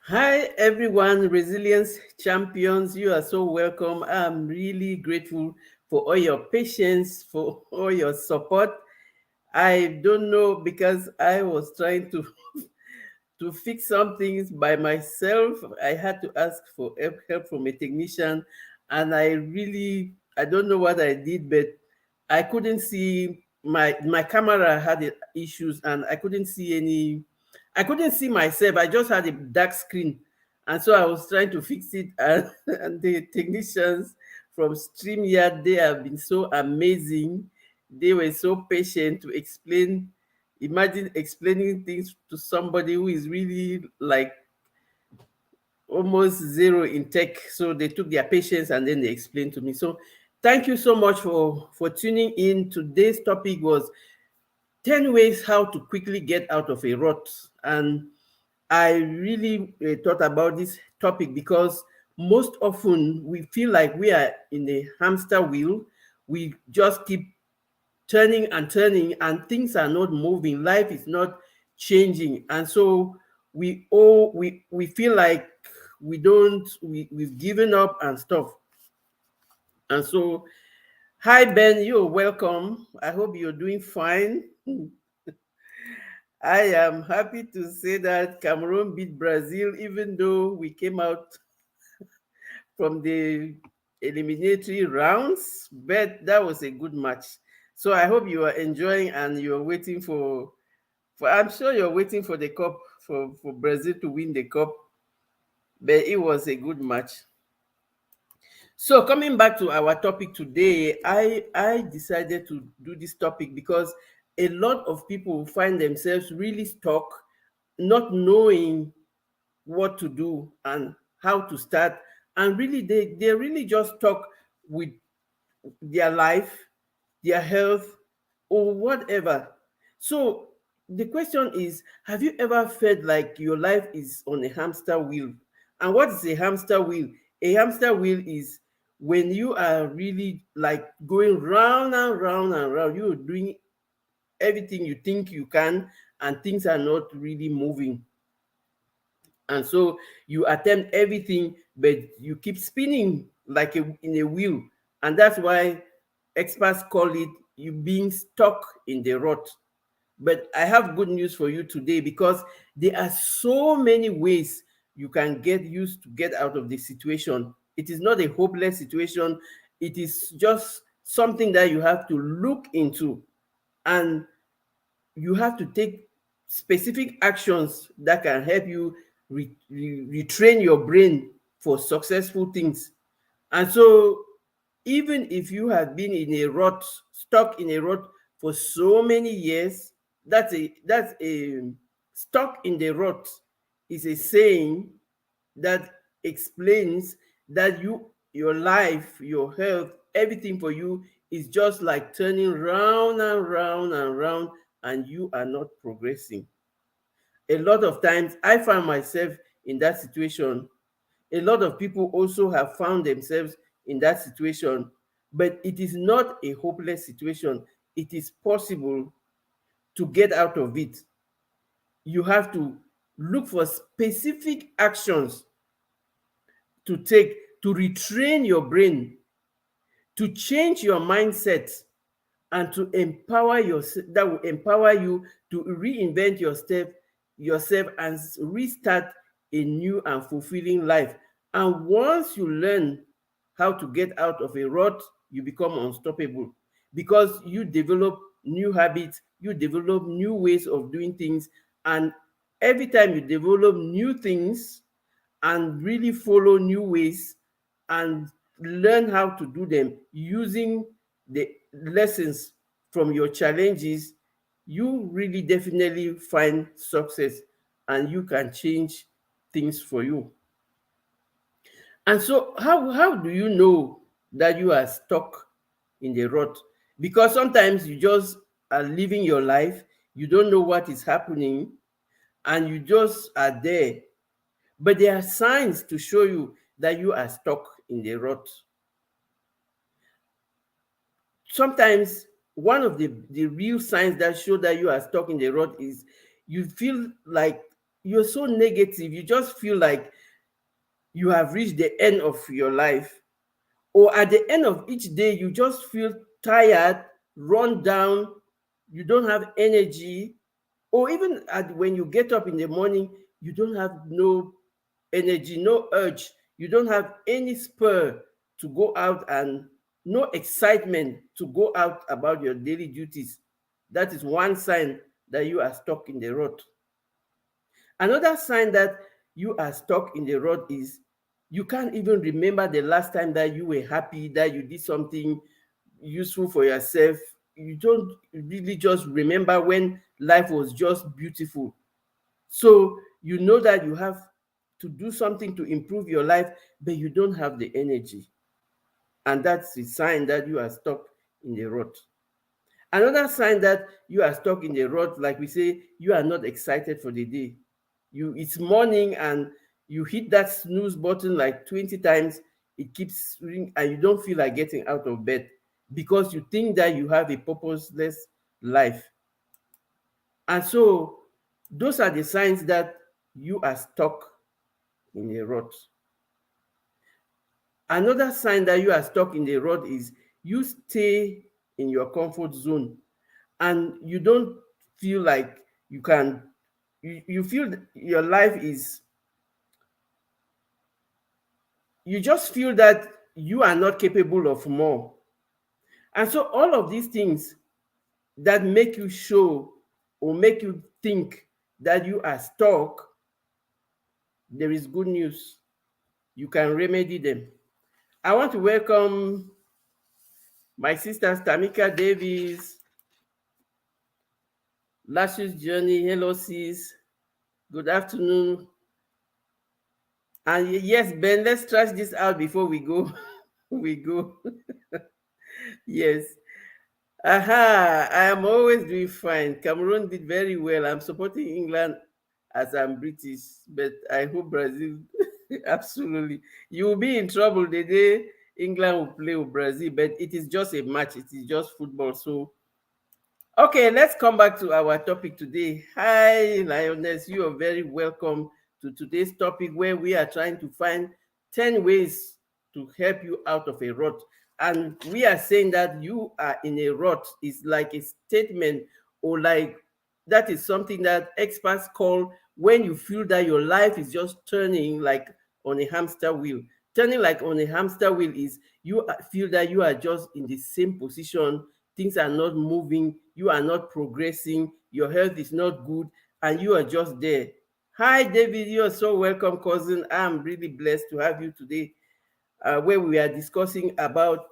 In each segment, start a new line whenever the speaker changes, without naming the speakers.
Hi, everyone, resilience champions. You are so welcome. I'm really grateful for all your patience, for all your support. I don't know because I was trying to fix some things by myself. I had to ask for help from a technician, and I don't know what I did, but I couldn't see my camera had issues, and I couldn't see myself. I just had a dark screen, and so I was trying to fix it, and, and the technicians from StreamYard, they have been so amazing. They were so patient to explain. Imagine explaining things to somebody who is really like almost zero in tech. So they took their patience and then they explained to me. So thank you so much for tuning in. Today's topic was 10 ways how to quickly get out of a rut. And I really thought about this topic because most often we feel like we are in a hamster wheel. We just keep turning and turning, and things are not moving. Life is not changing, and so we feel like we've given up and stuff. And so, hi Ben, you're welcome. I hope you're doing fine. I am happy to say that Cameroon beat Brazil, even though we came out from the eliminatory rounds, but that was a good match. So I hope you are enjoying and you're waiting for I'm sure you're waiting for the cup, for Brazil to win the cup, but it was a good match. So coming back to our topic today, I decided to do this topic because a lot of people find themselves really stuck, not knowing what to do and how to start, and really they really just stuck with their life, their health, or whatever. So the question is, have you ever felt like your life is on a hamster wheel? And what is a hamster wheel? A hamster wheel is when you are really like going round and round and round. You're doing everything you think you can, and things are not really moving. And so you attempt everything, but you keep spinning like in a wheel. And that's why experts call it you being stuck in the rut. But I have good news for you today because there are so many ways you can get used to get out of the situation. It is not a hopeless situation. It is just something that you have to look into, and you have to take specific actions that can help you retrain your brain for successful things. And so, even if you have been in a rut, stuck in a rut for so many years, that's a stuck in the rut is a saying that explains that your life, your health, everything for you is just like turning round and round and round, and you are not progressing. A lot of times I find myself in that situation. A lot of people also have found themselves in that situation, but it is not a hopeless situation. It is possible to get out of it. You have to look for specific actions to take to retrain your brain, to change your mindset, and to empower yourself, that will empower you to reinvent yourself and restart a new and fulfilling life. And once you learn how to get out of a rut, you become unstoppable because you develop new habits, you develop new ways of doing things. And every time you develop new things and really follow new ways and learn how to do them using the lessons from your challenges, you really definitely find success and you can change things for you. And so, how do you know that you are stuck in the rut? Because sometimes you just are living your life, you don't know what is happening, and you just are there. But there are signs to show you that you are stuck in the rut. Sometimes one of the real signs that show that you are stuck in the rut is you feel like you're so negative, you just feel like you have reached the end of your life, or at the end of each day you just feel tired, run down, you don't have energy, or even when you get up in the morning, you don't have no energy, no urge, you don't have any spur to go out, and no excitement to go out about your daily duties. That is one sign that you are stuck in the rut. Another sign that you are stuck in the rut is you can't even remember the last time that you were happy, that you did something useful for yourself. You don't really just remember when life was just beautiful. So you know that you have to do something to improve your life, but you don't have the energy. And that's a sign that you are stuck in the rut. Another sign that you are stuck in the rut, like we say, you are not excited for the day. It's morning and you hit that snooze button like 20 times, it keeps ringing and you don't feel like getting out of bed because you think that you have a purposeless life. And so those are the signs that you are stuck in a rut. Another sign that you are stuck in the rut is you stay in your comfort zone and you don't feel like you can, you feel your life is, you just feel that you are not capable of more. And so all of these things that make you show or make you think that you are stuck, there is good news. You can remedy them. I want to welcome my sisters Tamika Davis, Lashes Journey. Hello, sis. Good afternoon. And yes, Ben, let's trash this out before we go. we go. Yes. Aha, I am always doing fine. Cameroon did very well. I'm supporting England as I'm British, but I hope Brazil, absolutely. You will be in trouble the day England will play with Brazil, but it is just a match. It is just football. So okay, let's come back to our topic today. Hi, Lioness. You are very welcome to today's topic where we are trying to find 10 ways to help you out of a rut. And we are saying that you are in a rut is like a statement, or like that is something that experts call when you feel that your life is just turning like on a hamster wheel. Turning like on a hamster wheel is you feel that you are just in the same position, things are not moving, you are not progressing, your health is not good, and you are just there. Hi, David, you are so welcome, cousin. I'm really blessed to have you today, where we are discussing about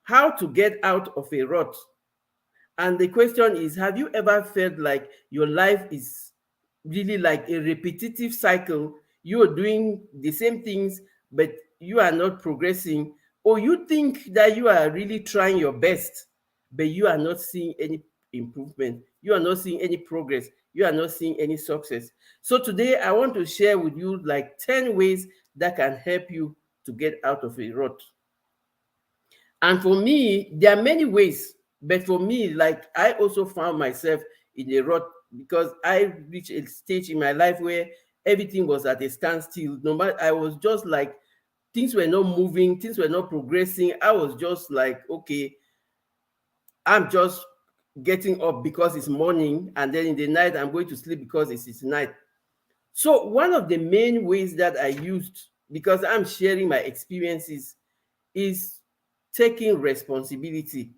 how to get out of a rut. And the question is, have you ever felt like your life is really like a repetitive cycle? You are doing the same things, but you are not progressing, or you think that you are really trying your best, but you are not seeing any improvement. You are not seeing any progress. You are not seeing any success. So today I want to share with you like 10 ways that can help you to get out of a rut. And for me, there are many ways, but for me, like I also found myself in a rut because I reached a stage in my life where everything was at a standstill. No matter, I was just like things were not moving, things were not progressing. I was just like, okay, I'm just getting up because it's morning, and then in the night I'm going to sleep because it's night. So one of the main ways that I used, because I'm sharing my experiences, is taking responsibility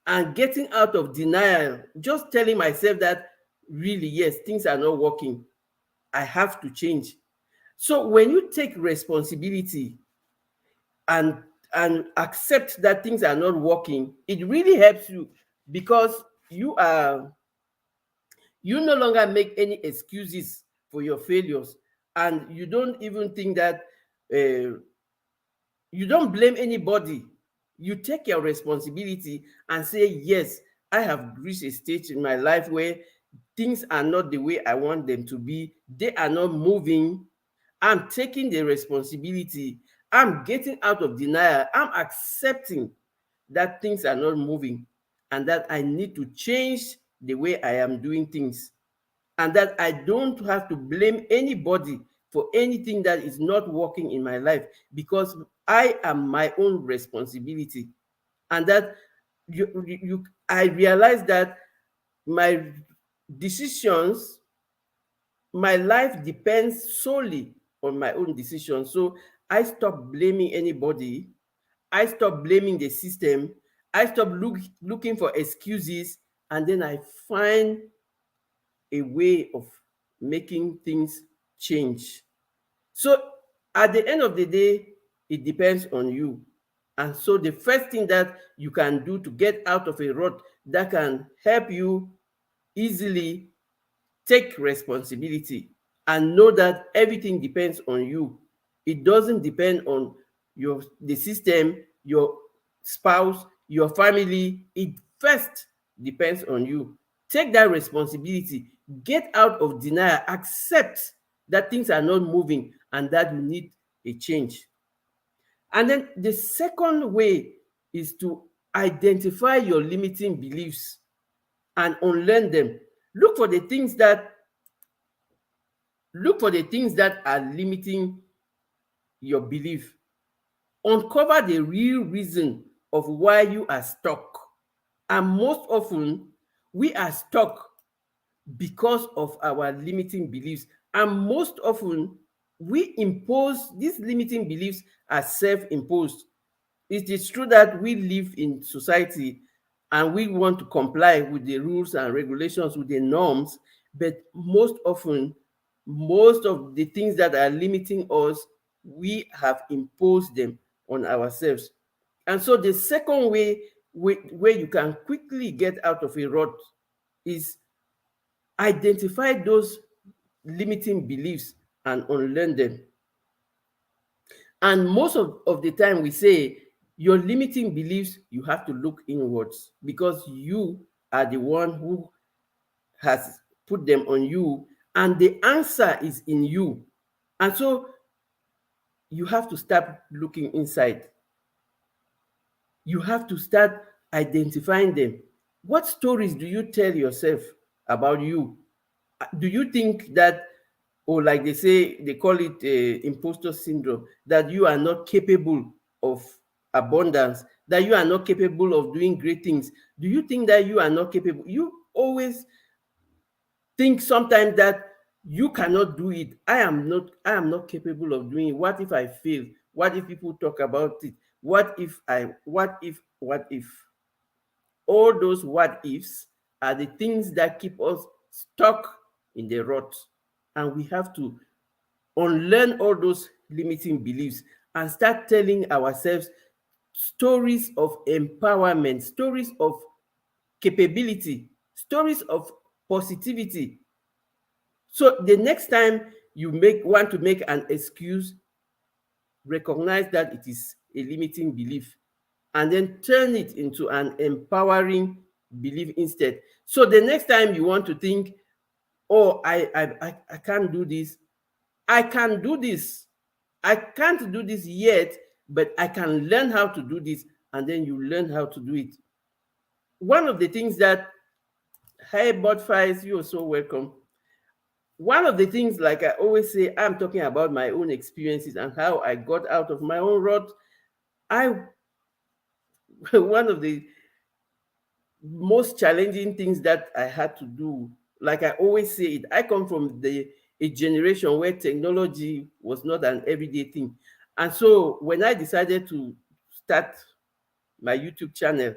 and getting out of denial, just telling myself that really, yes, things are not working. I have to change. So when you take responsibility and accept that things are not working, it really helps you because you are you no longer make any excuses for your failures, and you don't even think that uh, you don't blame anybody. You take your responsibility and say, yes, I have reached a stage in my life where things are not the way I want them to be. They are not moving. I'm taking the responsibility. I'm getting out of denial. I'm accepting that things are not moving and that I need to change the way I am doing things. and that I don't have to blame anybody for anything that is not working in my life, because I am my own responsibility. And that I realize that my decisions, my life depends solely on my own decisions. So I stop blaming anybody. I stop blaming the system. I stop looking for excuses. And then I find a way of making things change. So at the end of the day, it depends on you. And so the first thing that you can do to get out of a rut that can help you easily take responsibility and know that everything depends on you. It doesn't depend on the system, your spouse, your family. It first depends on you. Take that responsibility. Get out of denial. Accept that things are not moving and that you need a change. And then the second way is to identify your limiting beliefs and unlearn them. Look for the things that Look for the things that are limiting your belief. Uncover the real reason of why you are stuck. And most often, we are stuck because of our limiting beliefs. And most often, we impose these limiting beliefs as self imposed. It is true that we live in society and we want to comply with the rules and regulations, with the norms, but most often, most of the things that are limiting us, we have imposed them on ourselves. And so the second way where you can quickly get out of a rut is identify those limiting beliefs and unlearn them. And most of the time, we say your limiting beliefs, you have to look inwards because you are the one who has put them on you, and the answer is in you. And so you have to start looking inside. You have to start identifying them. What stories do you tell yourself about you? Do you think that, or like they say, they call it imposter syndrome, that you are not capable of abundance, that you are not capable of doing great things? Do you think that you are not capable? You always think sometimes that you cannot do it. I am not capable of doing it. What if I fail? What if people talk about it? What if? All those what ifs are the things that keep us stuck in the rut. And we have to unlearn all those limiting beliefs and start telling ourselves stories of empowerment, stories of capability, stories of positivity. So the next time you want to make an excuse, recognize that it is a limiting belief and then turn it into an empowering belief instead. So the next time you want to think, oh, I can't do this, I can do this. I can't do this yet, but I can learn how to do this. And then you learn how to do it. One of the things that, hey, Botfies, you're so welcome. One of the things, like I always say, I'm talking about my own experiences and how I got out of my own rut. I One of the most challenging things that I had to do, like I always say it, I come from a generation where technology was not an everyday thing. And so when I decided to start my YouTube channel,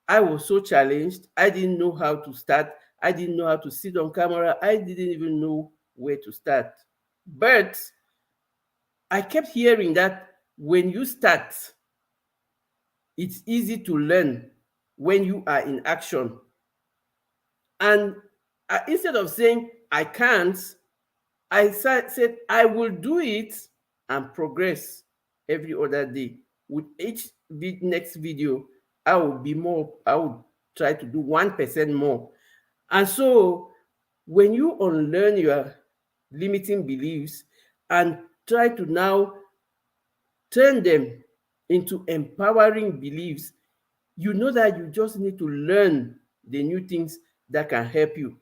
I was so challenged. I didn't know how to start. I didn't know how to sit on camera. I didn't even know where to start. But I kept hearing that when you start, it's easy to learn when you are in action. And instead of saying, I can't, I said, I will do it and progress every other day. With each next video, I will try to do 1% more. And so when you unlearn your limiting beliefs and try to now turn them into empowering beliefs, you know that you just need to learn the new things that can help you.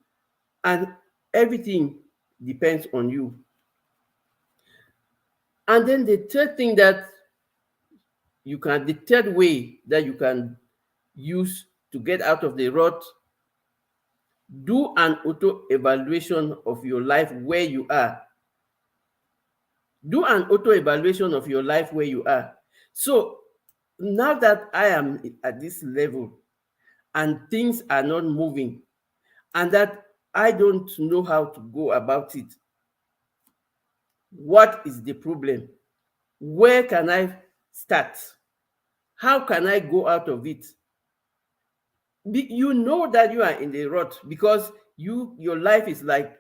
And Everything depends on you. And then the third way that you can use to get out of the rut, do an auto evaluation of your life where you are. Do an auto evaluation of your life where you are. So now that I am at this level and things are not moving, and that I don't know how to go about it, what is the problem? Where can I start? How can I go out of it? You know that you are in the rut because your life is like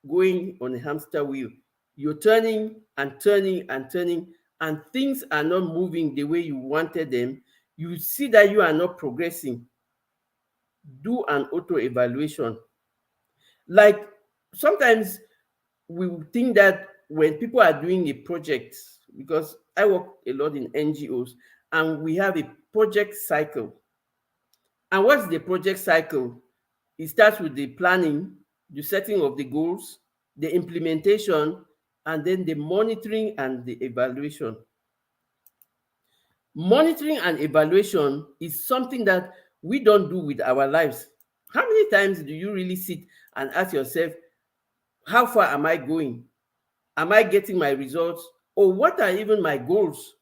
going on a hamster wheel. You're turning and turning and turning, and things are not moving the way you wanted them. You see that you are not progressing. Do an auto evaluation. Like, sometimes we would think that when people are doing a project, because I work a lot in NGOs, and we have a project cycle. And what's the project cycle? It starts with the planning, the setting of the goals, the implementation, and then the monitoring and the evaluation. Monitoring and evaluation is something that we don't do with our lives. How many times do you really sit and ask yourself, how far am I going? Am I getting my results? Or what are even my goals?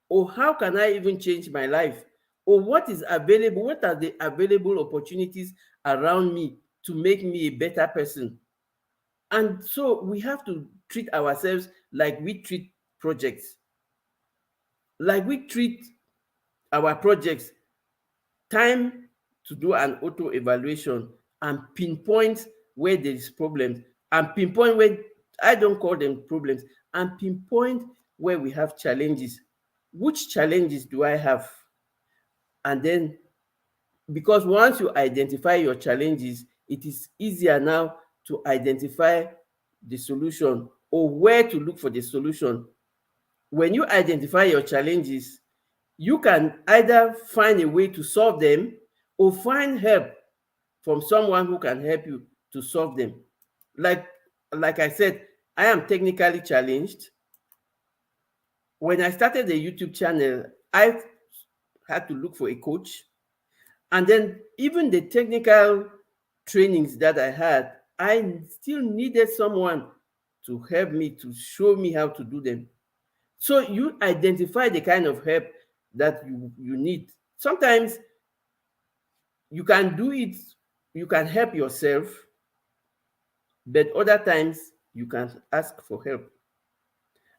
Or how can I even change my life? Or what is available? What are the available opportunities around me to make me a better person? And so we have to treat ourselves like we treat projects, like we treat our projects. Time to do an auto evaluation and pinpoint where there is problems, and pinpoint where, I don't call them problems, and pinpoint where we have challenges. Which challenges do I have? And then, because once you identify your challenges, it is easier now to identify the solution or where to look for the solution. When you identify your challenges, you can either find a way to solve them or find help from someone who can help you to solve them. Like like I said, I am technically challenged. When I started the YouTube channel, I had to look for a coach. And then even the technical trainings that I had, I still needed someone to help me, to show me how to do them. So you identify the kind of help that you need. Sometimes you can do it, you can help yourself, but other times you can ask for help.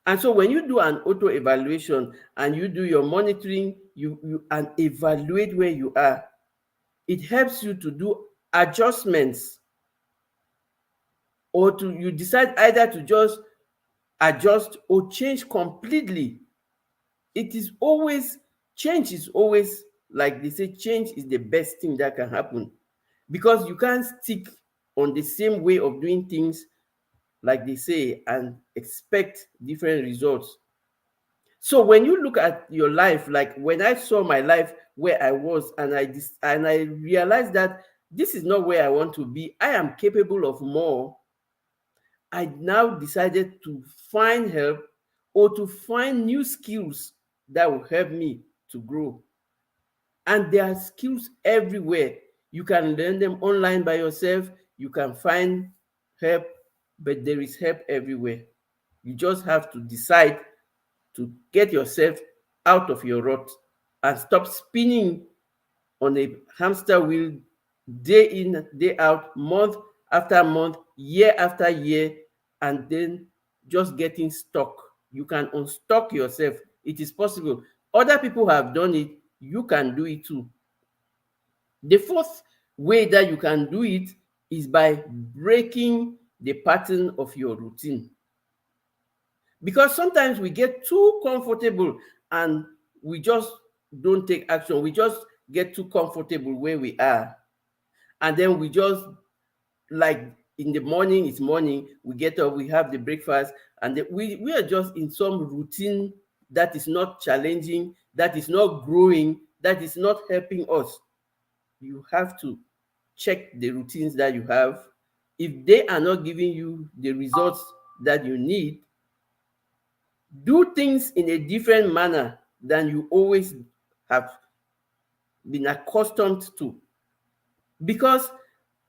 And so when you do an auto evaluation and you do your monitoring, you and evaluate where you are, it helps you to do adjustments, or to you decide either to just adjust or change completely. It is always Change is always, like they say, change is the best thing that can happen, because you can't stick on the same way of doing things, like they say, and expect different results. So when you look at your life, like when I saw my life where I was, and I realized that this is not where I want to be, I am capable of more. I now decided to find help, or to find new skills that will help me to grow. And there are skills everywhere. You can learn them online by yourself, you can find help, but there is help everywhere. You just have to decide to get yourself out of your rut and stop spinning on a hamster wheel, day in, day out, month after month, year after year, and then just getting stuck. You can unstuck yourself. It is possible. Other people have done it. You can do it too. The fourth way that you can do it is by breaking the pattern of your routine. Because sometimes we get too comfortable and we just don't take action. We just get too comfortable where we are. And then we just, like, in the morning, it's morning, we get up, we have the breakfast, and then we are just in some routine that is not challenging, that is not growing, that is not helping us. You have to check the routines that you have If they are not giving you the results that you need, do things in a different manner than you always have been accustomed to. Because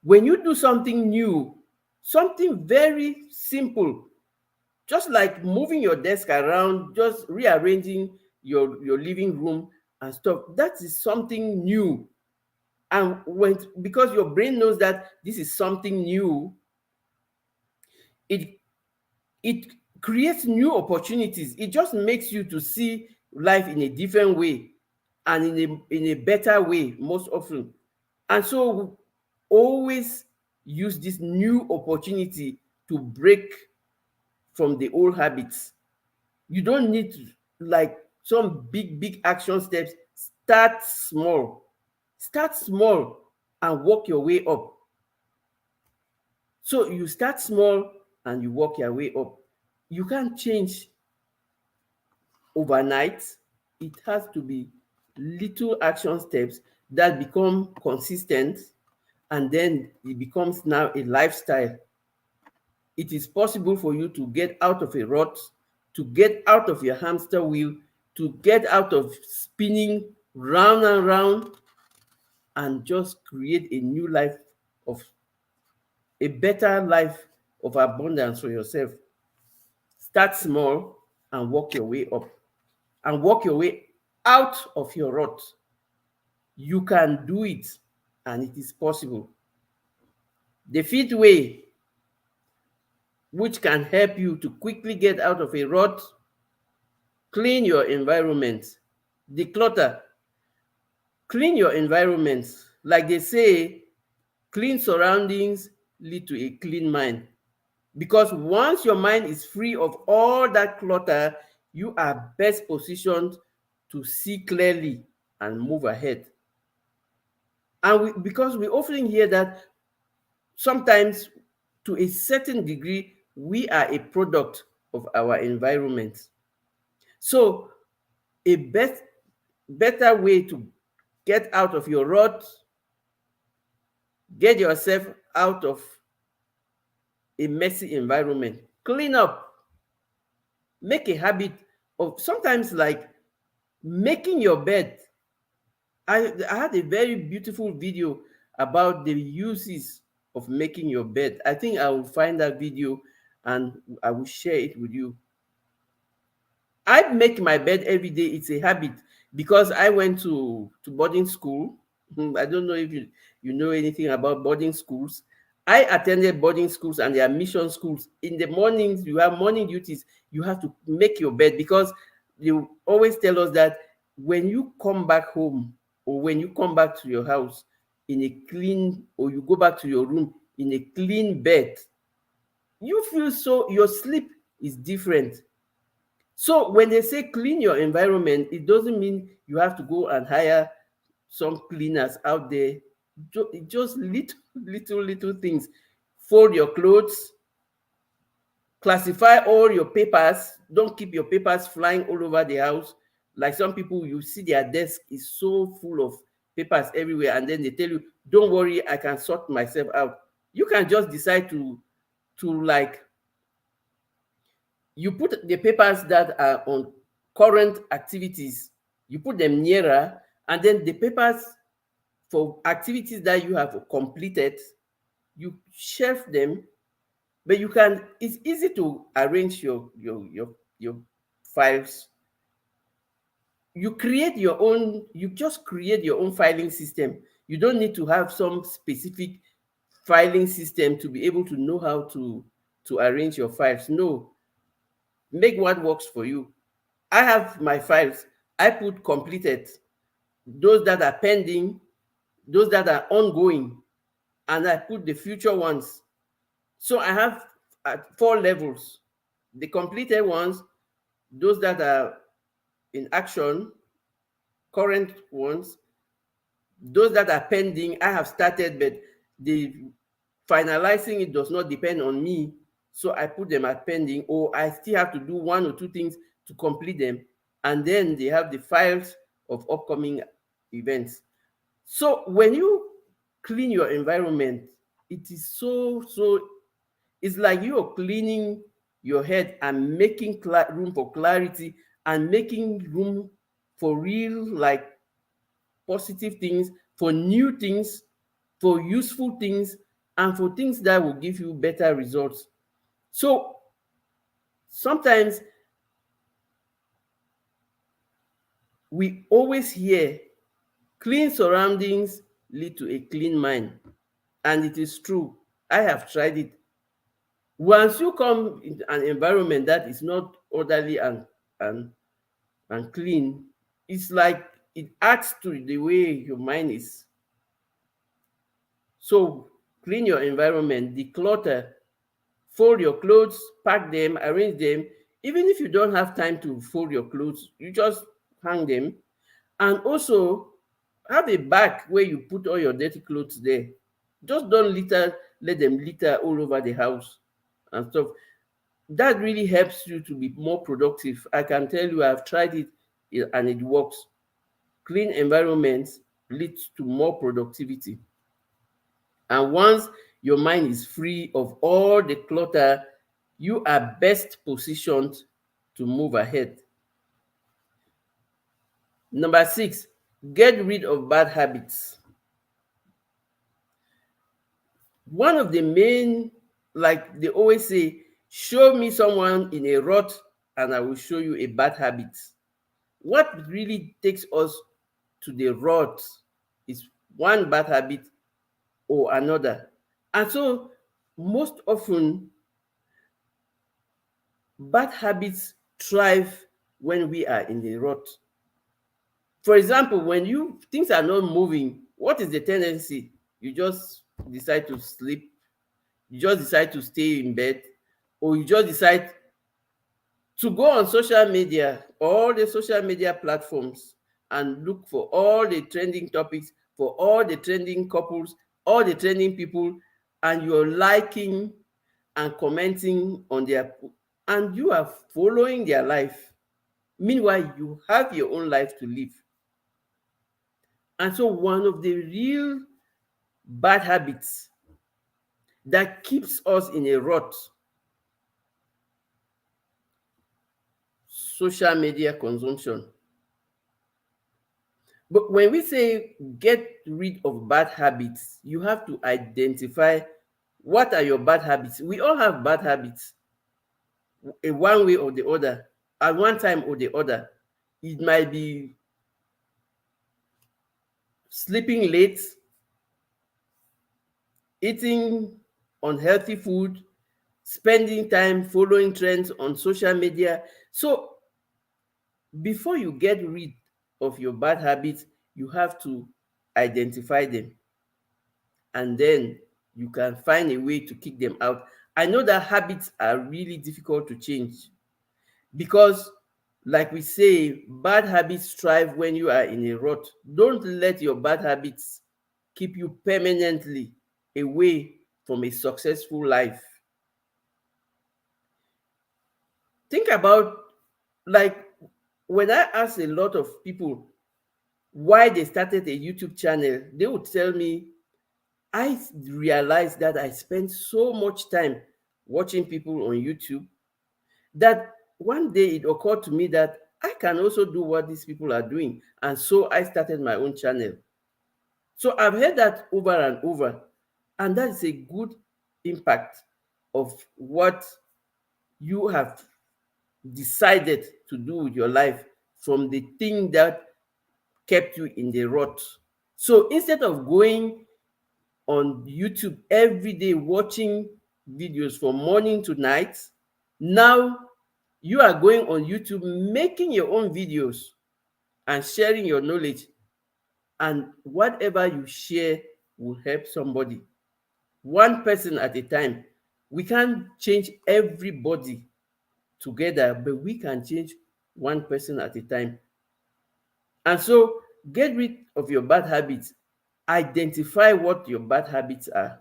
when you do something new, something very simple, just like moving your desk around, just rearranging your living room and stuff, that is something new. And when, because your brain knows that this is something new, it it creates new opportunities. It just makes you to see life in a different way, and in a better way most often. And so always use this new opportunity to break from the old habits. You don't need to, like, some big action steps. Start small. Start small and work your way up. So you start small and you work your way up. You can't change overnight. It has to be little action steps that become consistent, and then it becomes now a lifestyle. It is possible for you to get out of a rut, to get out of your hamster wheel, to get out of spinning round and round, and just create a new life, of a better life of abundance for yourself. Start small and work your way up, and work your way out of your rut. You can do it, and it is possible. The fifth way, which can help you to quickly get out of a rut: clean your environment. Declutter. Clean your environment. Like they say, clean surroundings lead to a clean mind. Because once your mind is free of all that clutter, you are best positioned to see clearly and move ahead. And because we often hear that sometimes, to a certain degree, we are a product of our environment. So a better way to get out of your rut, get yourself out of a messy environment, clean up, make a habit of, sometimes, like making your bed. I had a very beautiful video about the uses of making your bed. I think I will find that video and I will share it with you. I make my bed every day. It's a habit because I went to boarding school. I don't know if you know anything about boarding schools. I attended boarding schools and their mission schools. In the mornings, you have morning duties. You have to make your bed, because you always tell us that when you come back home, or when you come back to your house in a clean, or you go back to your room in a clean bed, you feel, so your sleep is different. So when they say clean your environment, it doesn't mean you have to go and hire some cleaners out there. Just little things. Fold your clothes, classify all your papers. Don't keep your papers flying all over the house. Like some people, you see their desk is so full of papers everywhere, and then they tell you, don't worry, I can sort myself out. You can just decide to like, you put the papers that are on current activities, you put them nearer, and then the papers for activities that you have completed, you shelf them. But you can, it's easy to arrange your files. You just create your own filing system. You don't need to have some specific filing system to be able to know how to arrange your files. No, make what works for you. I have my files. I put completed, those that are pending, those that are ongoing, and I put the future ones. So I have at 4 levels: the completed ones, those that are in action, current ones, those that are pending. I have started, but the finalizing it does not depend on me. So I put them as pending, or I still have to do 1 or 2 things to complete them. And then they have the files of upcoming events. So when you clean your environment, It is so, it's like you're cleaning your head and making room for clarity and making room for real, like positive things, for new things, for useful things, and for things that will give you better results. So sometimes we always hear clean surroundings lead to a clean mind. And it is true. I have tried it. Once you come in an environment that is not orderly and, and clean, it's like it adds to the way your mind is. So clean your environment, declutter, fold your clothes, pack them, arrange them. Even if you don't have time to fold your clothes, you just hang them. And also have a bag where you put all your dirty clothes there. Just don't let them litter all over the house and stuff. That really helps you to be more productive. I can tell you, I've tried it and it works. Clean environments leads to more productivity. And once your mind is free of all the clutter, you are best positioned to move ahead. Number 6, get rid of bad habits. One of the main, like they always say, show me someone in a rut and I will show you a bad habit. What really takes us to the rut is one bad habit or another. And so, most often, bad habits thrive when we are in the rut. For example, when you things are not moving, what is the tendency? You just decide to sleep, you just decide to stay in bed, or you just decide to go on social media, all the social media platforms, and look for all the trending topics, for all the trending couples, all the trending people, and you're liking and commenting on their, and you are following their life. Meanwhile, you have your own life to live. And so, one of the real bad habits that keeps us in a rut, social media consumption. But when we say get rid of bad habits, you have to identify what are your bad habits. We all have bad habits, in one way or the other, at one time or the other. It might be sleeping late, eating unhealthy food, spending time following trends on social media. So before you get rid of your bad habits, you have to identify them, and then you can find a way to kick them out. I know that habits are really difficult to change because, like we say, bad habits thrive when you are in a rut. Don't let your bad habits keep you permanently away from a successful life. Think about, like, when I ask a lot of people why they started a YouTube channel, they would tell me, I realized that I spent so much time watching people on YouTube that one day it occurred to me that I can also do what these people are doing. And so I started my own channel. So I've heard that over and over. And that is a good impact of what you have decided to do with your life from the thing that kept you in the rut. So instead of going on YouTube every day watching videos from morning to night, now you are going on YouTube making your own videos and sharing your knowledge, and whatever you share will help somebody, one person at a time. We can't change everybody together, but we can change one person at a time. And so get rid of your bad habits, identify what your bad habits are,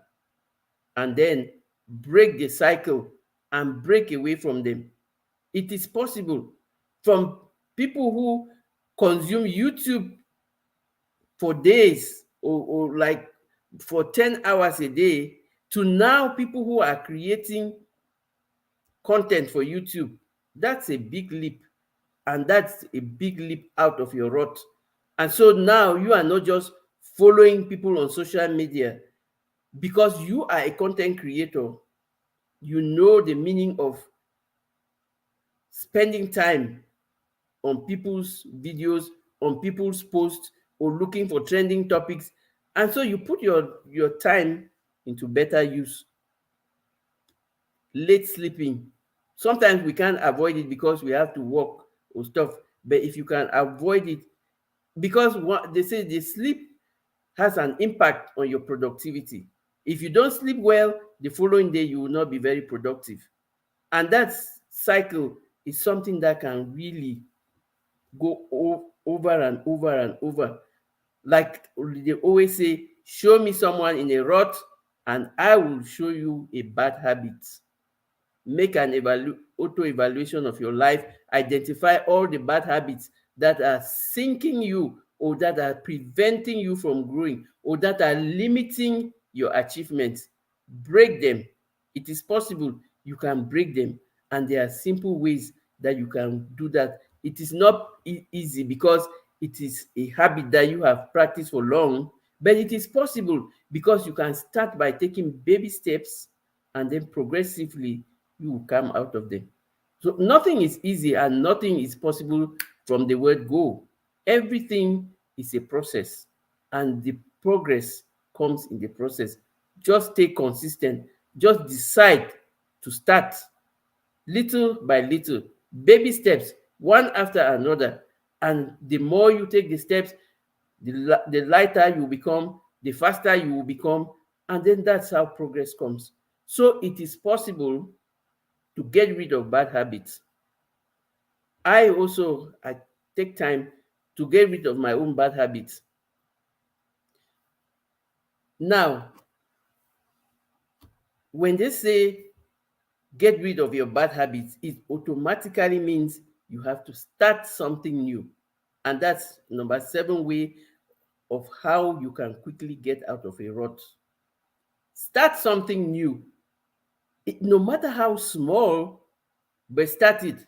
and then break the cycle and break away from them. It is possible. From people who consume YouTube for days, or like for 10 hours a day, to now people who are creating content for YouTube. That's a big leap. And that's a big leap out of your rut. And so now you are not just following people on social media because you are a content creator. You know the meaning of spending time on people's videos, on people's posts, or looking for trending topics. And so you put your time into better use. Late sleeping. Sometimes we can't avoid it because we have to work or stuff. But if you can avoid it, because what they say, the sleep has an impact on your productivity. If you don't sleep well, the following day you will not be very productive. And that cycle is something that can really go over and over and over. Like they always say, show me someone in a rut and I will show you a bad habit. Make an auto evaluation of your life, identify all the bad habits that are sinking you or that are preventing you from growing or that are limiting your achievements. Break them. It is possible. You can break them, and there are simple ways that you can do that. It is not easy because it is a habit that you have practiced for long, but it is possible because you can start by taking baby steps, and then progressively you will come out of them. So nothing is easy and nothing is possible from the word go. Everything is a process, and the progress comes in the process. Just stay consistent. Just decide to start little by little, baby steps, one after another. And the more you take the steps, the lighter you become, the faster you will become, and then that's how progress comes. So it is possible to get rid of bad habits. I take time to get rid of my own bad habits. Now, when they say get rid of your bad habits, it automatically means you have to start something new. And that's number 7 way of how you can quickly get out of a rut. Start something new. No matter how small, but start it.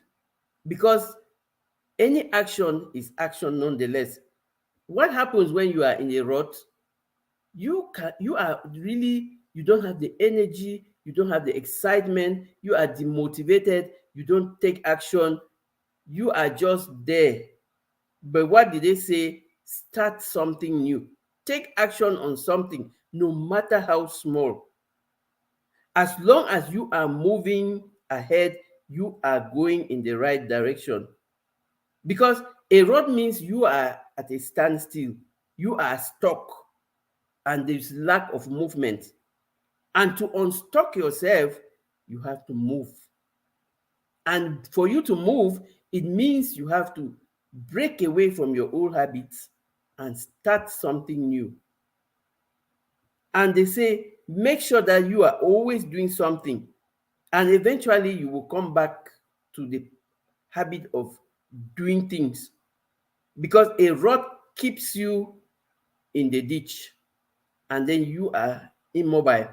Because any action is action nonetheless. What happens when you are in a rut? You don't have the energy, you don't have the excitement, you are demotivated, you don't take action, you are just there. But what did they say? Start something new. Take action on something, no matter how small. As long as you are moving ahead, you are going in the right direction. Because a road means you are at a standstill, you are stuck, and there's lack of movement. And to unstuck yourself, you have to move. And for you to move, it means you have to break away from your old habits and start something new. And they say, make sure that you are always doing something. And eventually you will come back to the habit of doing things. Because a rut keeps you in the ditch and then you are immobile.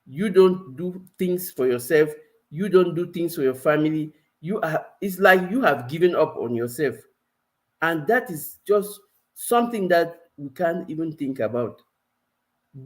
You don't do things for yourself. You don't do things for your family. It's like you have given up on yourself. And that is just something that we can't even think about.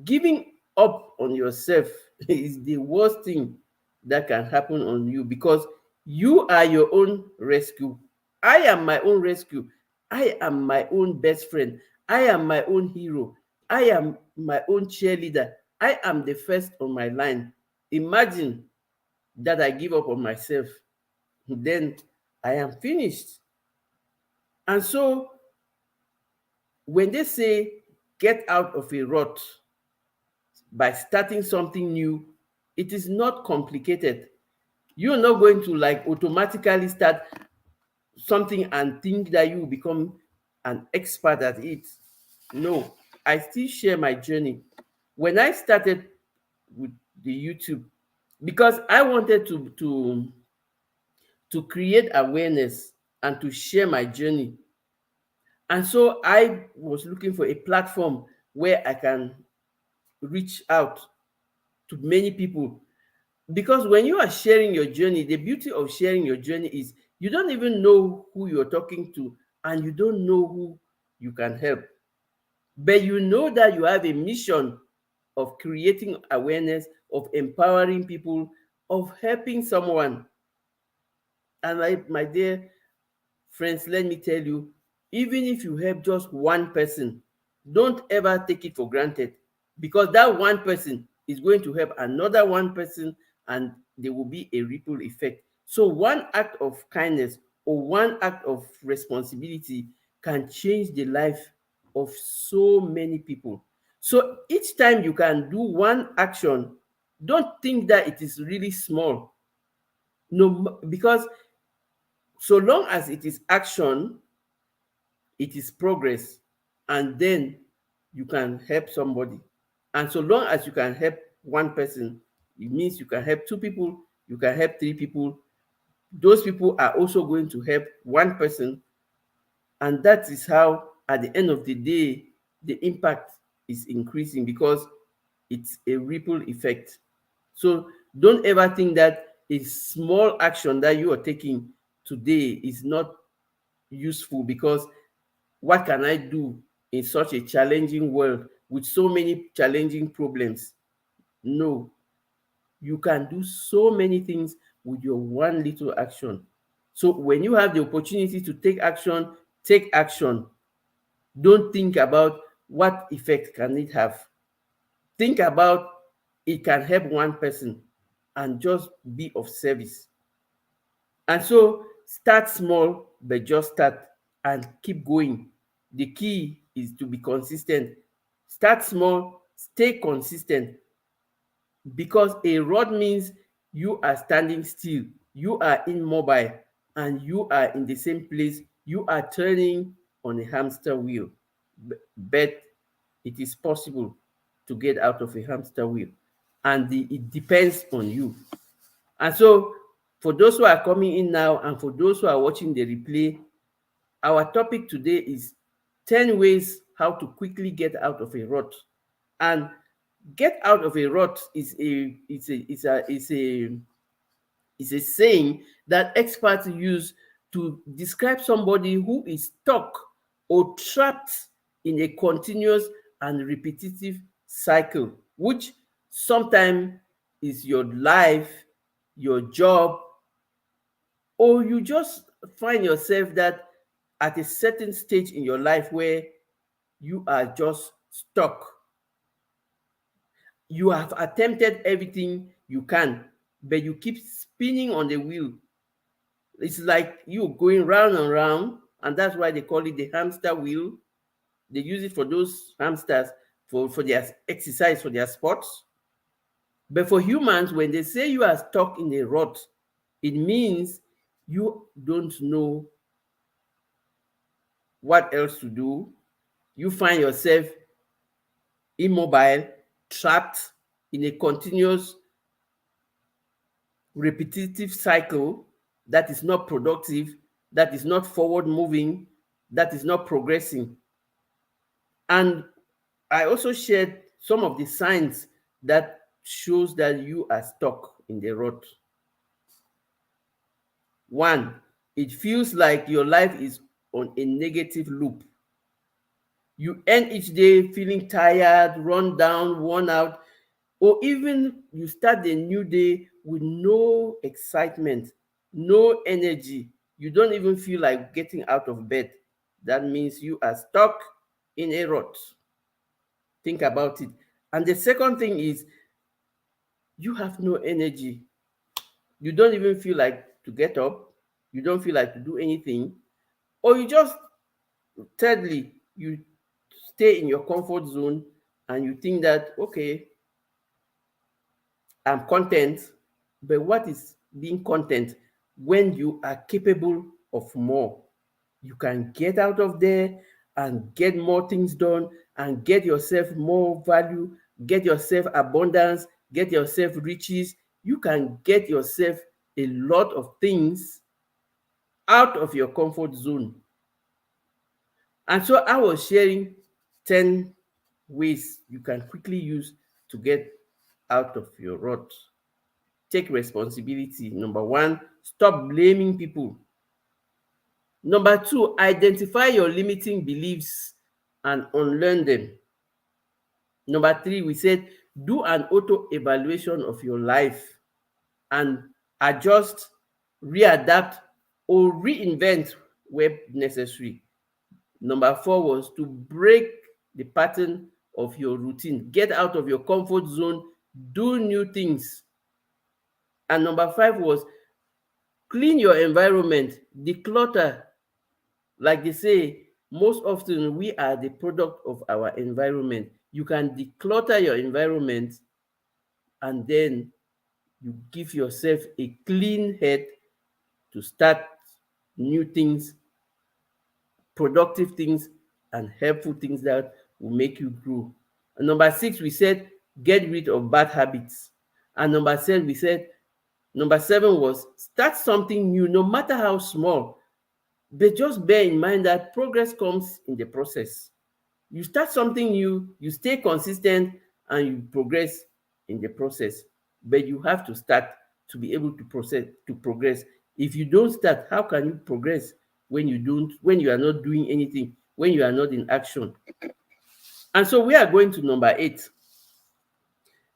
Giving up on yourself is the worst thing that can happen on you because you are your own rescue. I am my own rescue. I am my own best friend. I am my own hero. I am my own cheerleader. I am the first on my line. Imagine that I give up on myself. Then I am finished. And so when they say get out of a rut by starting something new, it is not complicated. You're not going to like automatically start something and think that you will become an expert at it. No, I still share my journey. When I started with the YouTube, because I wanted to create awareness and to share my journey. And so I was looking for a platform where I can reach out. to many people. Because when you are sharing your journey, the beauty of sharing your journey is you don't even know who you're talking to, and you don't know who you can help. But you know that you have a mission of creating awareness, of empowering people, of helping someone. And my dear friends, let me tell you, even if you help just one person, don't ever take it for granted, because that one person is going to help another one person, and there will be a ripple effect. So one act of kindness or one act of responsibility can change the life of so many people. So each time you can do one action, don't think that it is really small. No, because so long as it is action, it is progress, and then you can help somebody. And so long as you can help one person, it means you can help two people, you can help three people. Those people are also going to help one person, and that is how at the end of the day the impact is increasing, because it's a ripple effect. So don't ever think that a small action that you are taking today is not useful, because what can I do in such a challenging world with so many challenging problems? No, you can do so many things with your one little action. So when you have the opportunity to take action, take action. Don't think about what effect can it have. Think about it can help one person, and just be of service. And so start small, but just start and keep going. The key is to be consistent. Start small, stay consistent, because a rod means you are standing still, you are immobile, and you are in the same place. You are turning on a hamster wheel. But it is possible to get out of a hamster wheel, and it depends on you. And so, for those who are coming in now and for those who are watching the replay, our topic today is 10 ways how to quickly get out of a rut. And get out of a rut is a saying that experts use to describe somebody who is stuck or trapped in a continuous and repetitive cycle, which sometimes is your life, your job, or you just find yourself that at a certain stage in your life where you are just stuck. You have attempted everything you can, but you keep spinning on the wheel. It's like you going round and round, and that's why they call it the hamster wheel. They use it for those hamsters for their exercise, for their sports. But for humans, when they say you are stuck in a rut, it means you don't know what else to do. You find yourself immobile, trapped in a continuous, repetitive cycle that is not productive, that is not forward moving, that is not progressing. And I also shared some of the signs that shows that you are stuck in the rut. One, it feels like your life is on a negative loop. You end each day feeling tired, run down, worn out, or even you start the new day with no excitement, no energy. You don't even feel like getting out of bed. That means you are stuck in a rut. Think about it. And the second thing is you have no energy. You don't even feel like to get up. You don't feel like to do anything. Or you just, thirdly, you stay in your comfort zone and you think that, okay, I'm content. But what is being content when you are capable of more? You can get out of there and get more things done and get yourself more value, get yourself abundance, get yourself riches. You can get yourself a lot of things out of your comfort zone. And so I was sharing 10 ways you can quickly use to get out of your rut. Take responsibility. Number one, stop blaming people. Number two, identify your limiting beliefs and unlearn them. Number three, we said do an auto evaluation of your life and adjust, readapt, or reinvent where necessary. Number four was to break the pattern of your routine. Get out of your comfort zone, do new things. And number five was clean your environment, declutter. Like they say, most often we are the product of our environment. You can declutter your environment and then you give yourself a clean head to start new things, productive things, and helpful things that will make you grow. And number six, we said get rid of bad habits. And number seven was start something new, no matter how small. But just bear in mind that progress comes in the process. You start something new, you stay consistent, and you progress in the process. But you have to start to be able to progress. If you don't start, how can you progress when you are not doing anything, when you are not in action? And so we are going to number eight.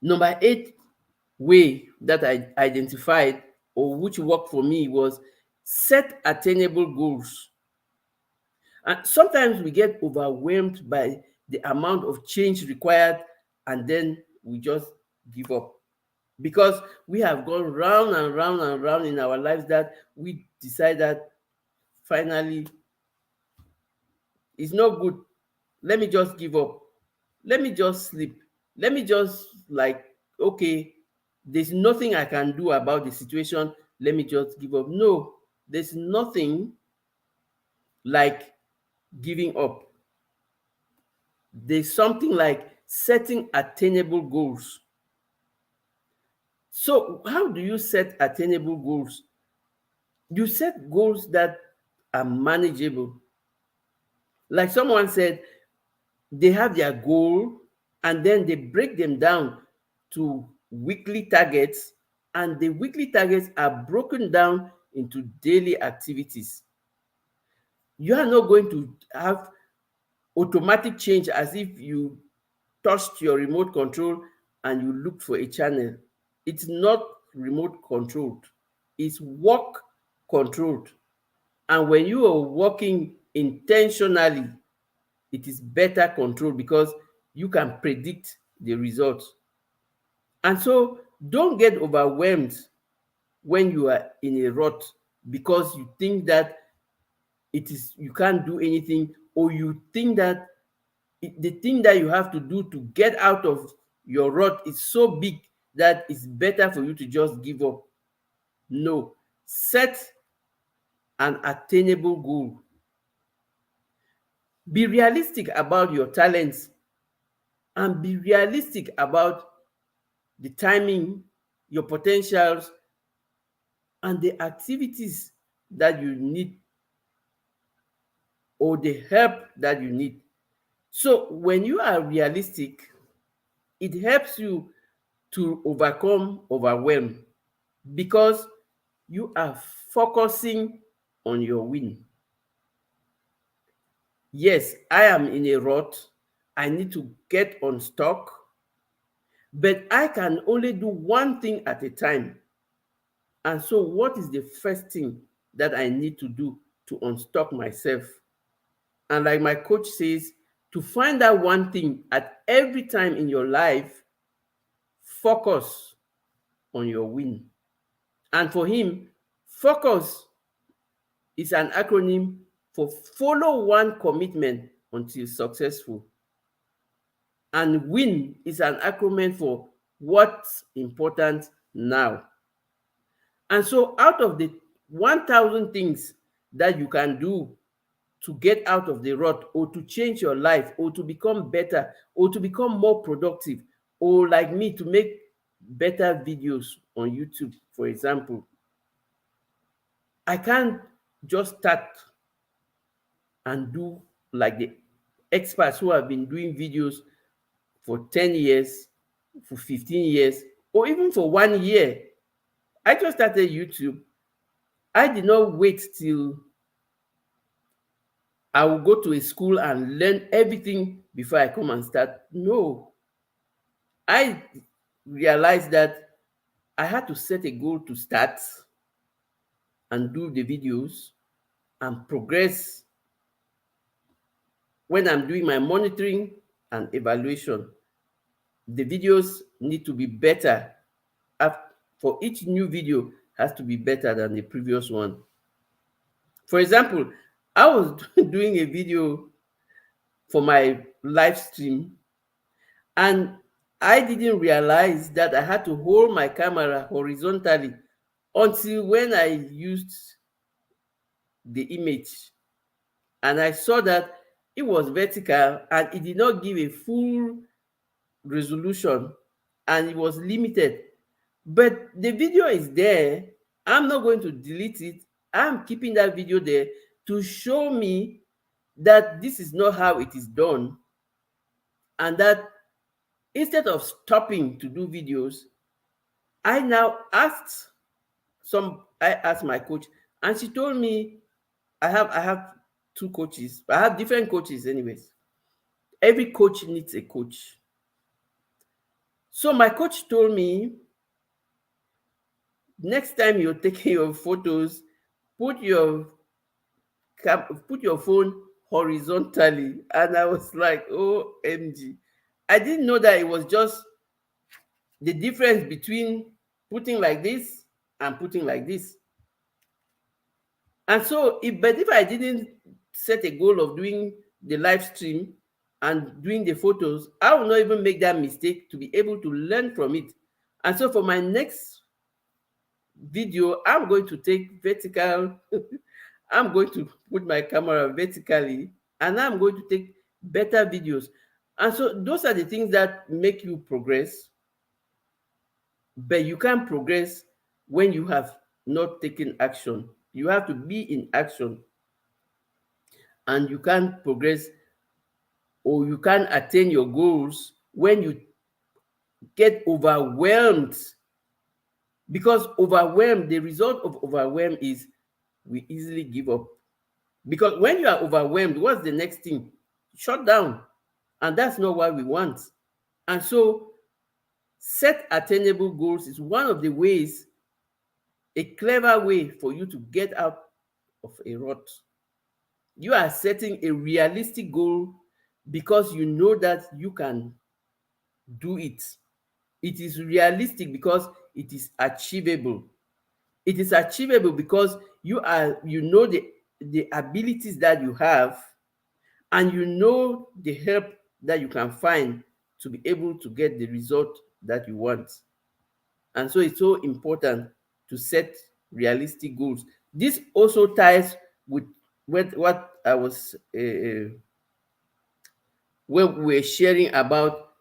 Number eight way that I identified or which worked for me was set attainable goals. And sometimes we get overwhelmed by the amount of change required and then we just give up because we have gone round and round and round in our lives that we decide that finally it's not good. Let me just give up. Let me just sleep. Let me just like, okay, there's nothing I can do about the situation. Let me just give up. No, there's nothing like giving up. There's something like setting attainable goals. So, how do you set attainable goals? You set goals that are manageable. Like someone said, they have their goal and then they break them down to weekly targets, and the weekly targets are broken down into daily activities. You are not going to have automatic change as if you touched your remote control and you looked for a channel. It's not remote controlled, it's work controlled. And when you are working intentionally, it is better controlled because you can predict the results. And so don't get overwhelmed when you are in a rut because you think that you can't do anything, or you think that the thing that you have to do to get out of your rut is so big that it's better for you to just give up. No, set an attainable goal. Be realistic about your talents and be realistic about the timing, your potentials, and the activities that you need or the help that you need. So when you are realistic, it helps you to overcome overwhelm because you are focusing on your win. Yes, I am in a rut. I need to get unstuck, but I can only do one thing at a time. And so, what is the first thing that I need to do to unstuck myself? And like my coach says, to find that one thing at every time in your life, focus on your win. And for him, focus is an acronym for follow one commitment until successful. And win is an acronym for what's important now. And so, out of the 1,000 things that you can do to get out of the rut, or to change your life, or to become better, or to become more productive, or like me, to make better videos on YouTube, for example, I can't just start and do like the experts who have been doing videos for 10 years for 15 years or even for 1 year. I just started YouTube. I did not wait till I will go to a school and learn everything before I come and start. No, I realized that I had to set a goal to start and do the videos and progress when I'm doing my monitoring and evaluation. The videos need to be better. For each new video has to be better than the previous one. For example, I was doing a video for my live stream, and I didn't realize that I had to hold my camera horizontally until when I used the image, and I saw that it was vertical and it did not give a full resolution and it was limited. But the video is there. I'm not going to delete it. I'm keeping that video there to show me that this is not how it is done, and that instead of stopping to do videos, I asked my coach, and she told me I have two coaches. I have different coaches anyways. Every coach needs a coach. So my coach told me, next time you're taking your photos, put your put your phone horizontally. And I was like, OMG. I didn't know that it was just the difference between putting like this and putting like this. And so, if I didn't set a goal of doing the live stream and doing the photos, I will not even make that mistake to be able to learn from it. And so, for my next video, I'm going to take vertical, I'm going to put my camera vertically, and I'm going to take better videos. And so, those are the things that make you progress. But you can't progress when you have not taken action. You have to be in action, and you can't progress or you can't attain your goals when you get overwhelmed. Because overwhelmed, the result of overwhelm is we easily give up. Because when you are overwhelmed, what's the next thing? Shut down. And that's not what we want. And so, set attainable goals is one of the ways, a clever way for you to get out of a rut. You are setting a realistic goal because you know that you can do it. It is realistic because it is achievable. It is achievable because you know the abilities that you have, and you know the help that you can find to be able to get the result that you want. And so it's so important to set realistic goals. This also ties with what I was when we were sharing about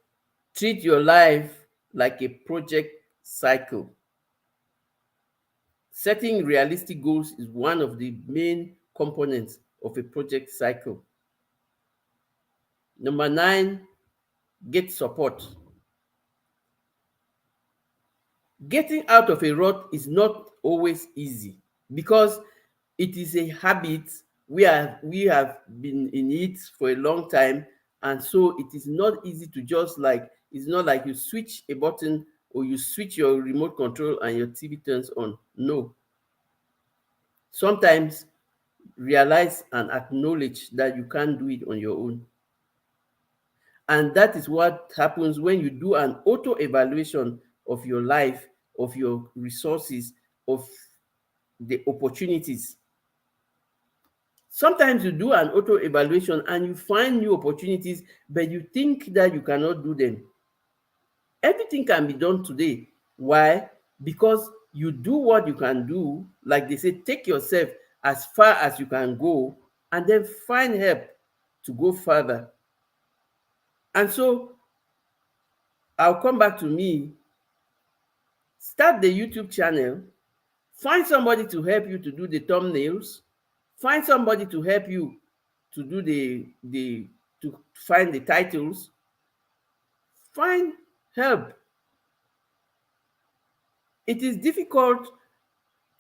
treat your life like a project cycle. Setting realistic goals is one of the main components of a project cycle. Number 9, get support. Getting out of a rut is not always easy because it is a habit. We have been in it for a long time, and so it is not easy to just like, it's not like you switch a button or you switch your remote control and your TV turns on. No. Sometimes realize and acknowledge that you can't do it on your own. And that is what happens when you do an auto evaluation of your life, of your resources, of the opportunities. Sometimes you do an auto evaluation and you find new opportunities, but you think that you cannot do them. Everything can be done today. Why? Because you do what you can do. Like they say, take yourself as far as you can go and then find help to go further. And so I'll come back to me. Start the YouTube channel. Find somebody to help you to do the thumbnails. Find somebody to help you to do to find the titles. Find help. It is difficult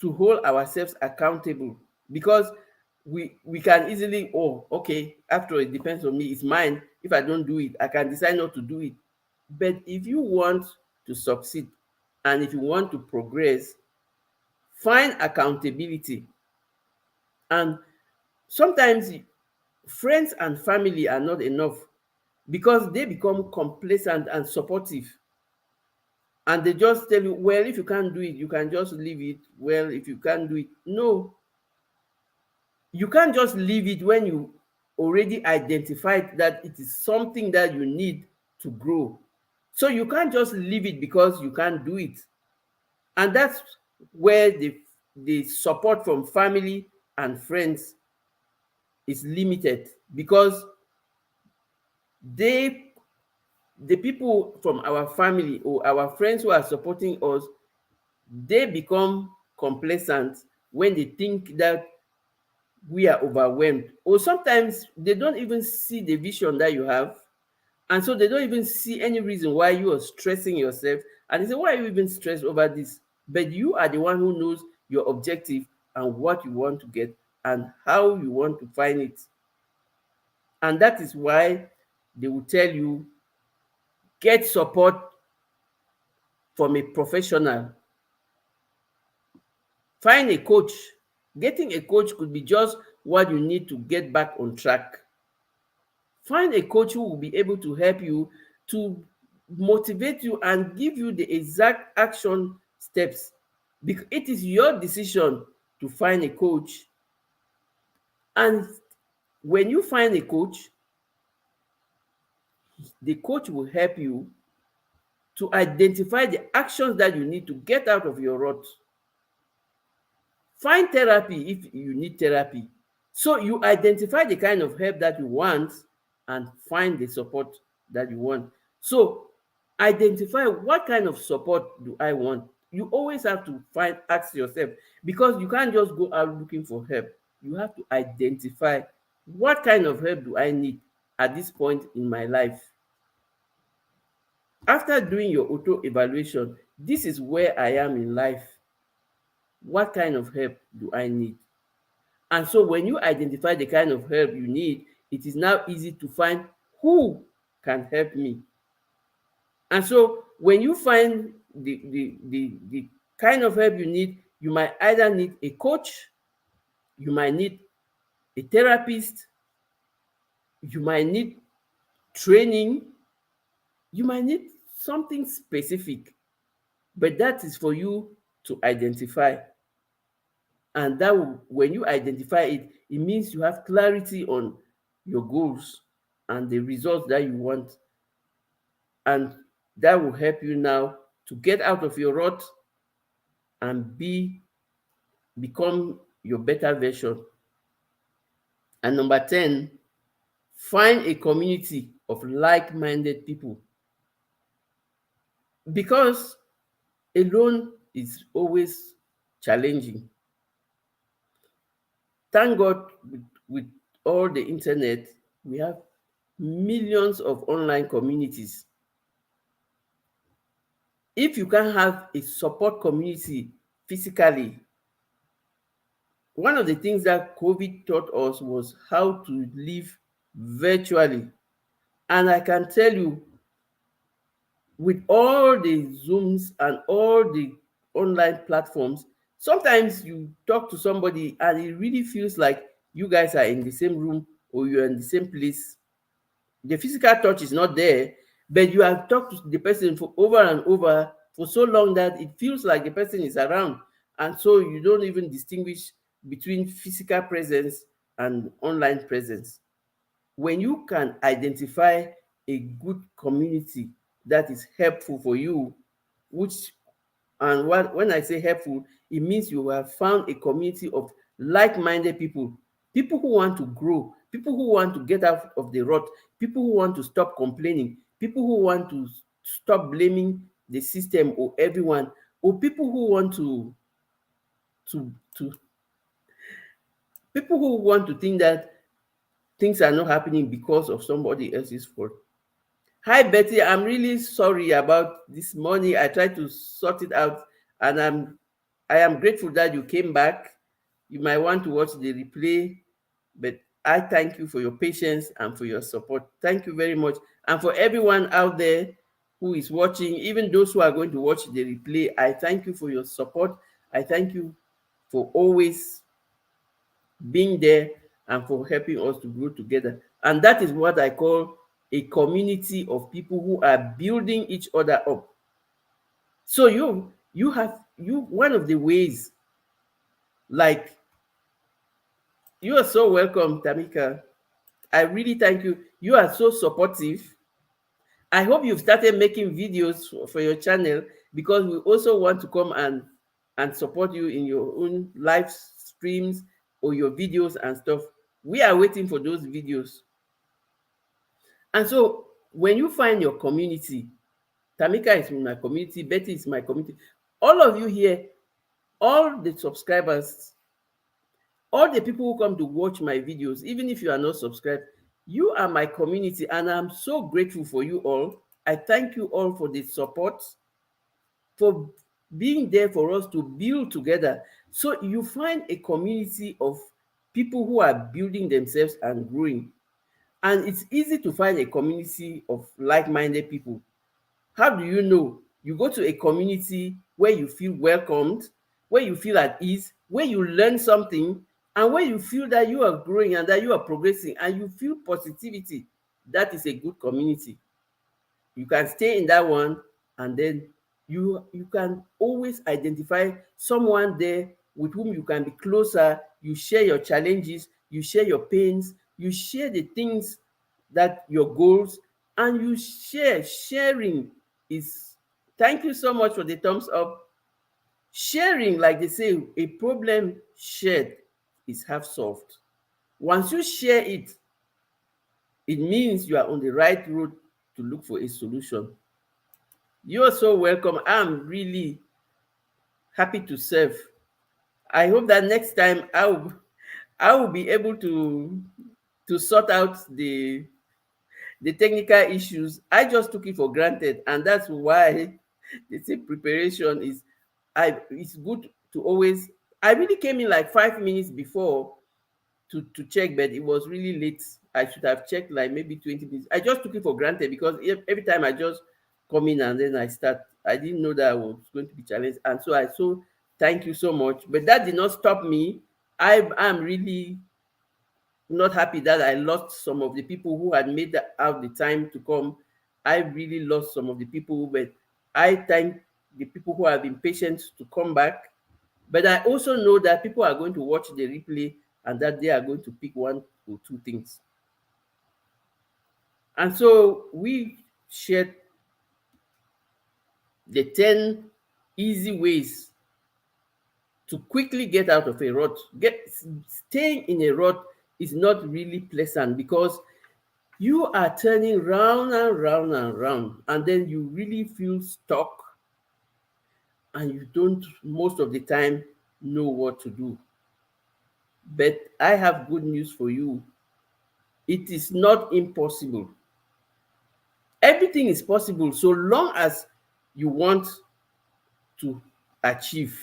to hold ourselves accountable because we can easily, oh, okay, after all, it depends on me, it's mine. If I don't do it, I can decide not to do it. But if you want to succeed and if you want to progress, find accountability. And sometimes friends and family are not enough because they become complacent and supportive, and they just tell you, well, if you can't do it, you can just leave it. Well, if you can't do it, no, you can't just leave it when you already identified that it is something that you need to grow. So you can't just leave it because you can't do it. And that's where the support from family and friends is limited, because they the people from our family or our friends who are supporting us, they become complacent when they think that we are overwhelmed, or sometimes they don't even see the vision that you have, and so they don't even see any reason why you are stressing yourself, and they say, why are you even stressed over this? But you are the one who knows your objective and what you want to get and how you want to find it. And that is why they will tell you, get support from a professional. Find a coach. Getting a coach could be just what you need to get back on track. Find a coach who will be able to help you, to motivate you and give you the exact action steps. Because it is your decision to find a coach. And when you find a coach, the coach will help you to identify the actions that you need to get out of your rut. Find therapy if you need therapy. So you identify the kind of help that you want and find the support that you want. So identify, what kind of support do I want? You always have to ask yourself, because you can't just go out looking for help. You have to identify, what kind of help do I need at this point in my life? After doing your auto evaluation, this is where I am in life. What kind of help do I need? And so when you identify the kind of help you need, it is now easy to find who can help me. And so when you find the kind of help you need, you might either need a coach, you might need a therapist, you might need training, you might need something specific, but that is for you to identify. And that will, when you identify it, it means you have clarity on your goals and the results that you want, and that will help you now to get out of your rut and become your better version. And number 10, find a community of like-minded people, because alone is always challenging. Thank God, with all the internet, we have millions of online communities. If you can have a support community physically, one of the things that COVID taught us was how to live virtually. And I can tell you, with all the Zooms and all the online platforms, sometimes you talk to somebody and it really feels like you guys are in the same room or you're in the same place. The physical touch is not there, but you have talked to the person for over and over for so long that it feels like the person is around. And so you don't even distinguish between physical presence and online presence. When you can identify a good community that is helpful for you, which, and when I say helpful, it means you have found a community of like-minded people, people who want to grow, people who want to get out of the rut, people who want to stop complaining, people who want to stop blaming the system or everyone, or people who want to people who want to think that things are not happening because of somebody else's fault. Hi, Betty. I'm really sorry about this morning. I tried to sort it out And I am grateful that you came back. You might want to watch the replay, but I thank you for your patience and for your support. Thank you very much. And for everyone out there who is watching, even those who are going to watch the replay, I thank you for your support. I thank you for always being there and for helping us to grow together. And that is what I call a community of people who are building each other up. So you one of the ways, like, you are so welcome, Tamika. I really thank you. You are so supportive. I hope you've started making videos for your channel, because we also want to come and support you in your own live streams or your videos and stuff. We are waiting for those videos. And so when you find your community, Tamika is in my community, Betty is my community, all of you here, all the subscribers, all the people who come to watch my videos, even if you are not subscribed, you are my community, and I'm so grateful for you all. I thank you all for the support, for being there for us to build together. So you find a community of people who are building themselves and growing. And it's easy to find a community of like-minded people. How do you know? You go to a community where you feel welcomed, where you feel at ease, where you learn something, and where you feel that you are growing and that you are progressing and you feel positivity. That is a good community. You can stay in that one, and then you can always identify someone there with whom you can be closer. You share your challenges, you share your pains, you share the things that your goals, and you share. Sharing is, thank you so much for the thumbs up. Sharing, like they say, a problem shared is half solved. Once you share it, it means you are on the right road to look for a solution. You're so welcome. I'm really happy to serve. I hope that next time I will be able to sort out the technical issues. I just took it for granted, and that's why they say preparation is, it's good to always. I really came in like 5 minutes before to check, but it was really late. I should have checked like maybe 20 minutes. I just took it for granted, because every time I just come in and then I start, I didn't know that I was going to be challenged. And so thank you so much. But that did not stop me. I'm really not happy that I lost some of the people who had made out the time to come. I really lost some of the people, but I thank the people who have been patient to come back. But I also know that people are going to watch the replay and that they are going to pick one or two things. And so we shared the 10 easy ways to quickly get out of a rut. Staying in a rut is not really pleasant, because you are turning round and round and round, and then you really feel stuck, and you don't most of the time know what to do. But I have good news for you. It is not impossible. Everything is possible so long as you want to achieve.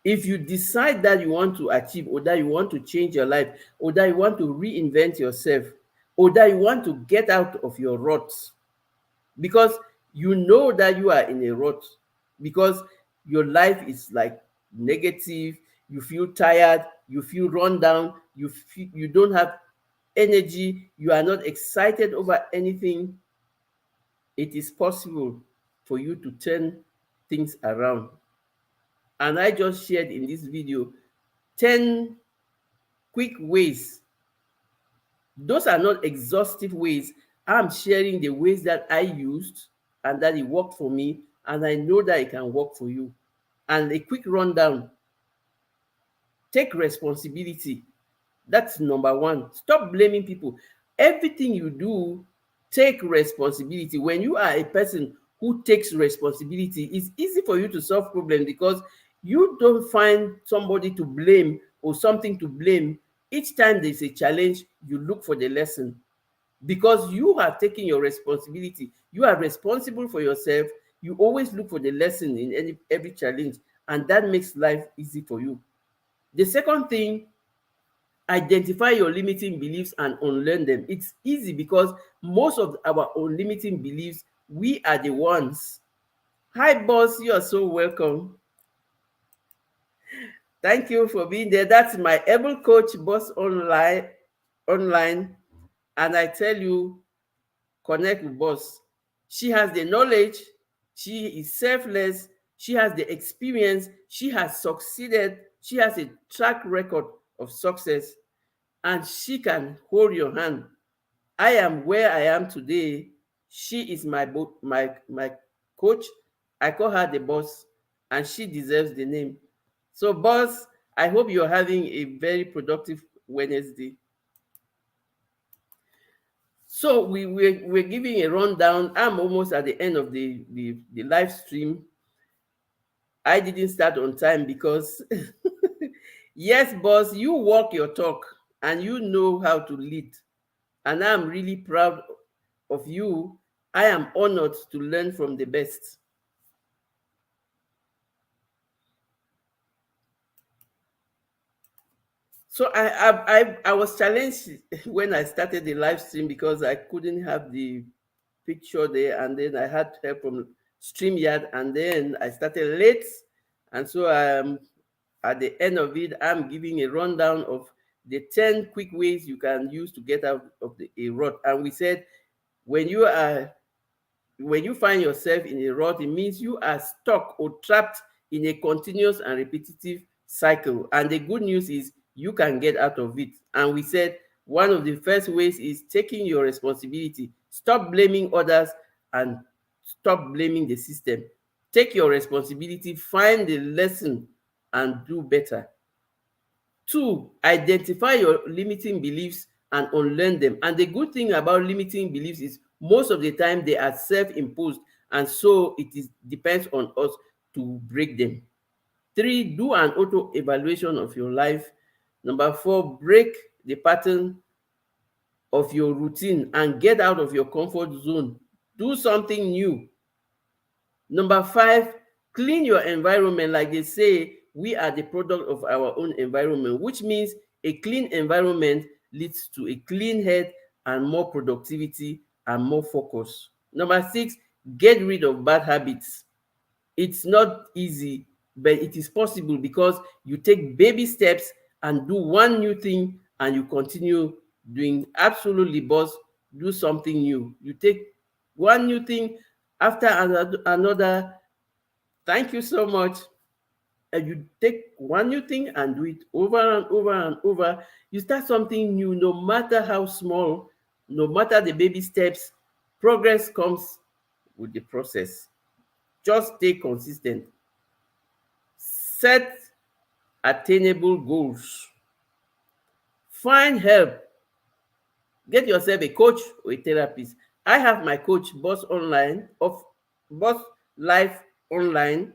If you decide that you want to achieve, or that you want to change your life, or that you want to reinvent yourself, or that you want to get out of your ruts, because you know that you are in a rut, because your life is like negative, you feel tired, you feel run down, you don't have energy, you are not excited over anything, it is possible for you to turn things around. And I just shared in this video 10 quick ways. Those are not exhaustive ways. I'm sharing the ways that I used and that it worked for me, and I know that it can work for you. And a quick rundown: take responsibility. That's number one. Stop blaming people. Everything you do, take responsibility. When you are a person who takes responsibility, it's easy for you to solve problems, because you don't find somebody to blame or something to blame. Each time there's a challenge, you look for the lesson, because you have taken your responsibility. You are responsible for yourself. You always look for the lesson in every challenge, and that makes life easy for you. The second thing, identify your limiting beliefs and unlearn them. It's easy because most of our own limiting beliefs, we are the ones. Hi, boss. You are so welcome. Thank you for being there. That's my able coach, boss online. Online, and I tell you, connect with boss. She has the knowledge. She is selfless. She has the experience. She has succeeded. She has a track record of success, and she can hold your hand. I am where I am today. She is my coach. I call her the boss, and she deserves the name. So, boss, I hope you're having a very productive Wednesday. So we're giving a rundown. I'm almost at the end of the live stream. I didn't start on time because yes, boss, you walk your talk and you know how to lead. And I'm really proud of you. I am honored to learn from the best. So I was challenged when I started the live stream because I couldn't have the picture there, and then I had help from StreamYard, and then I started late, and so at the end of it, I'm giving a rundown of the 10 quick ways you can use to get out of a rut. And we said when you find yourself in a rut, it means you are stuck or trapped in a continuous and repetitive cycle. And the good news is you can get out of it. And we said one of the first ways is taking your responsibility. Stop blaming others and stop blaming the system. Take your responsibility, find the lesson, and do better. Two, identify your limiting beliefs and unlearn them. And the good thing about limiting beliefs is most of the time they are self-imposed, and so it is depends on us to break them. Three, do an auto evaluation of your life. Number four, break the pattern of your routine and get out of your comfort zone. Do something new. Number five, clean your environment. Like they say, we are the product of our own environment, which means a clean environment leads to a clean head and more productivity and more focus. Number six, get rid of bad habits. It's not easy, but it is possible because you take baby steps and do one new thing and you continue doing. Absolutely, boss. Do something new. You take one new thing after another. Thank you so much. And you take one new thing and do it over and over and over. You start something new, no matter how small, no matter the baby steps. Progress comes with the process. Just stay consistent. Set attainable goals. Find help. Get yourself a coach or a therapist. I have my coach, Boss Online, of Boss Life Online.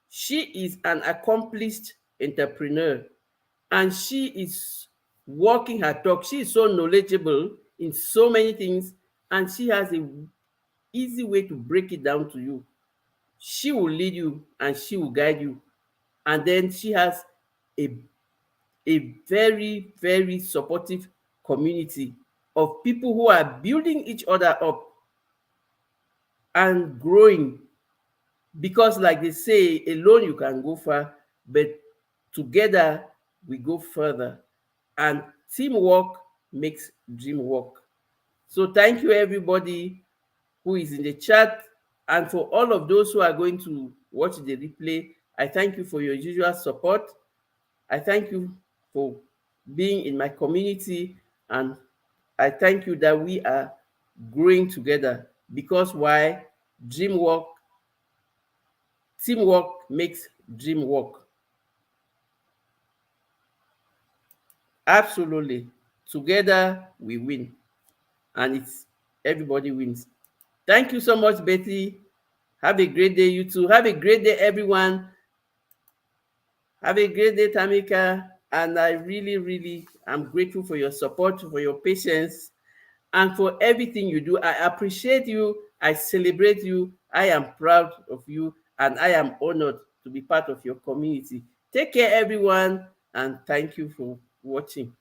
She is an accomplished entrepreneur and she is walking her talk. She is so knowledgeable in so many things, and she has a easy way to break it down to you. She will lead you and she will guide you. And then she has a a very, very supportive community of people who are building each other up and growing. Because, like they say, alone you can go far, but together we go further. And teamwork makes dream work. So, thank you, everybody who is in the chat. And for all of those who are going to watch the replay, I thank you for your usual support. I thank you for being in my community, and I thank you that we are growing together because why? Dream work, teamwork makes dream work. Absolutely. Together we win, and it's everybody wins. Thank you so much, Betty. Have a great day, you too. Have a great day, everyone. Have a great day, Tamika. And I really, really am grateful for your support, for your patience, and for everything you do. I appreciate you. I celebrate you. I am proud of you, and I am honored to be part of your community. Take care, everyone, and thank you for watching.